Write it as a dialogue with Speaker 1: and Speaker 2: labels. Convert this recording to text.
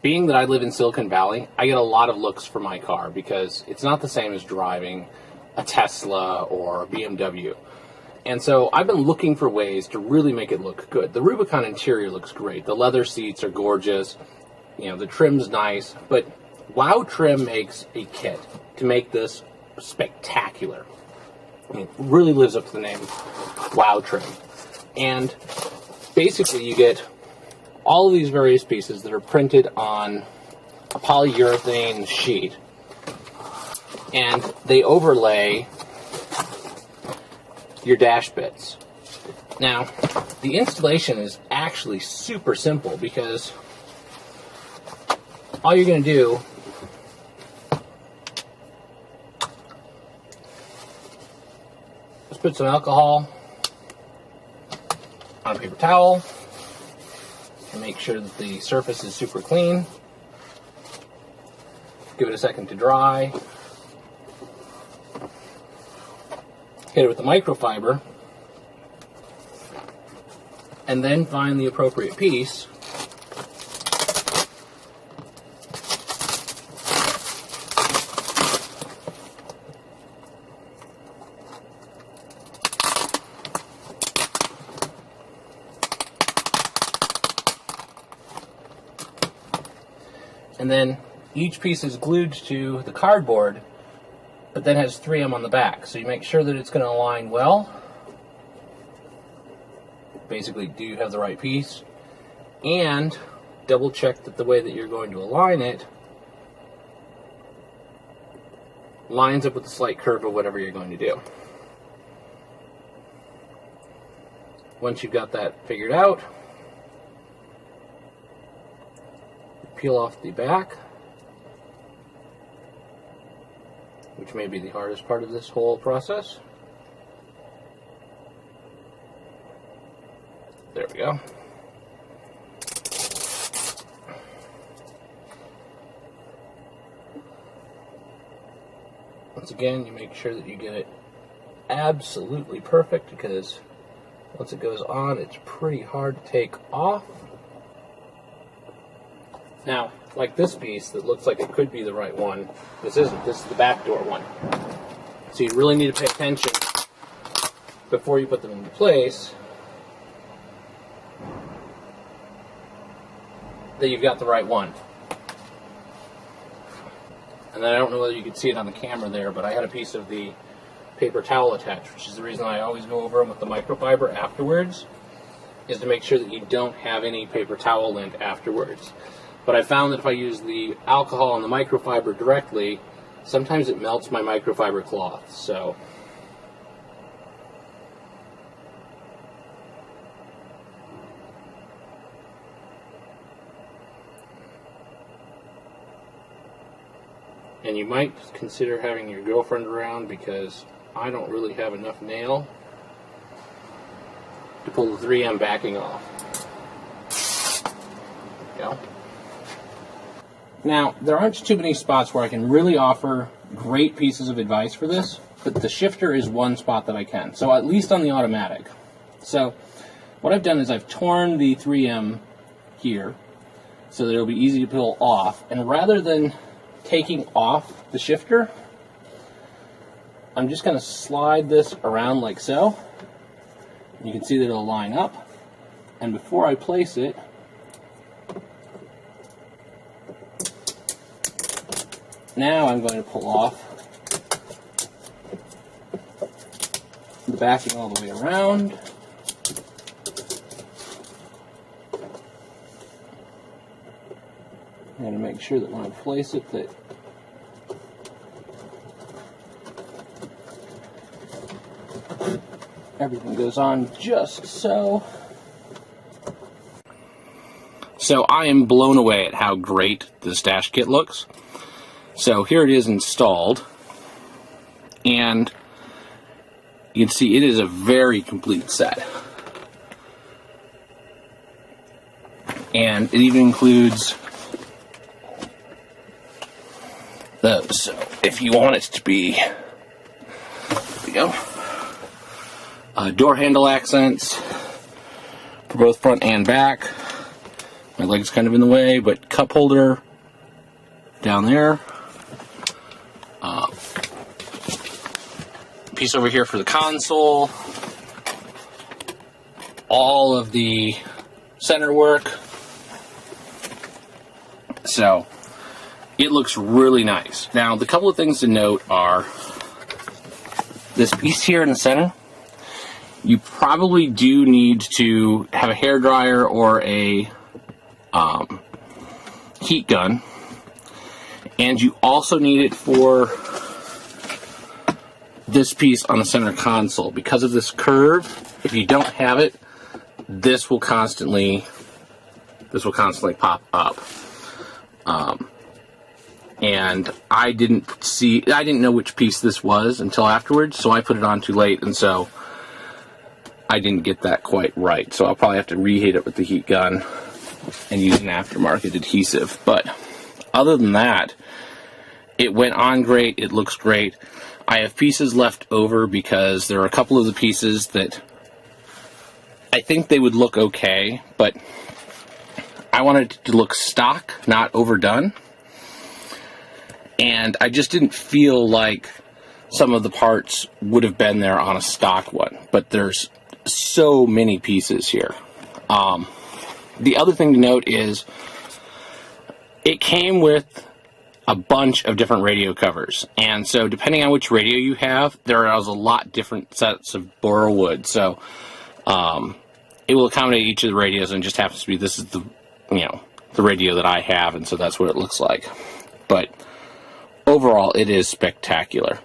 Speaker 1: being that I live in Silicon Valley, I get a lot of looks for my car because it's not the same as driving a Tesla or a BMW. And so I've been looking for ways to really make it look good. The Rubicon interior looks great. The leather seats are gorgeous. You know, the trim's nice. But WOW Trim makes a kit to make this spectacular. I mean, it really lives up to the name WOW Trim. And basically you get all of these various pieces that are printed on a polyurethane sheet. And they overlay your dash bits. Now, the installation is actually super simple because all you're going to do is put some alcohol on a paper towel and make sure that the surface is super clean. Give it a second to dry. Hit it with the microfiber, and then find the appropriate piece. And then each piece is glued to the cardboard, but then has 3M on the back. So you make sure that it's going to align well. Basically, do you have the right piece? And double check that the way that you're going to align it lines up with the slight curve of whatever you're going to do. Once you've got that figured out, peel off the back, which may be the hardest part of this whole process. There we go. Once again, you make sure that you get it absolutely perfect, because once it goes on, it's pretty hard to take off. Now, like this piece that looks like it could be the right one, this isn't. This is the back door one. So you really need to pay attention before you put them into place that you've got the right one. And then I don't know whether you can see it on the camera there, but I had a piece of the paper towel attached, which is the reason I always go over them with the microfiber afterwards, is to make sure that you don't have any paper towel lint afterwards. But I found that if I use the alcohol and the microfiber directly, sometimes it melts my microfiber cloth. So and you might consider having your girlfriend around, because I don't really have enough nail to pull the 3M backing off. There you go. Now, there aren't too many spots where I can really offer great pieces of advice for this, but the shifter is one spot that I can. So at least on the automatic. So what I've done is I've torn the 3M here so that it'll be easy to pull off. And rather than taking off the shifter, I'm just going to slide this around like so. You can see that it'll line up. And before I place it, now I'm going to pull off the backing all the way around. I'm going to make sure that when I place it that everything goes on just so. So I am blown away at how great this dash kit looks. So here it is installed, and you can see it is a very complete set. And it even includes those. So if you want it to be, there we go, door handle accents for both front and back, My leg's kind of in the way, but cup holder down there. Piece over here for the console. All of the center work. So it looks really nice. Now, the couple of things to note are this piece here in the center. You probably do need to have a hairdryer or a heat gun, and you also need it for this piece on the center console. Because of this curve, if you don't have it, this will constantly pop up. And I didn't know which piece this was until afterwards, so I put it on too late, and so I didn't get that quite right. So I'll probably have to reheat it with the heat gun and use an aftermarket adhesive. But other than that, it went on great. It looks great. I have pieces left over because there are a couple of the pieces that I think they would look okay, but I wanted it to look stock, not overdone. And I just didn't feel like some of the parts would have been there on a stock one. But there's so many pieces here. The other thing to note is it came with a bunch of different radio covers, and so depending on which radio you have, there is a lot different sets of Burlwood. So it will accommodate each of the radios, and just happens to be this is the radio that I have, and so that's what it looks like. But overall, it is spectacular.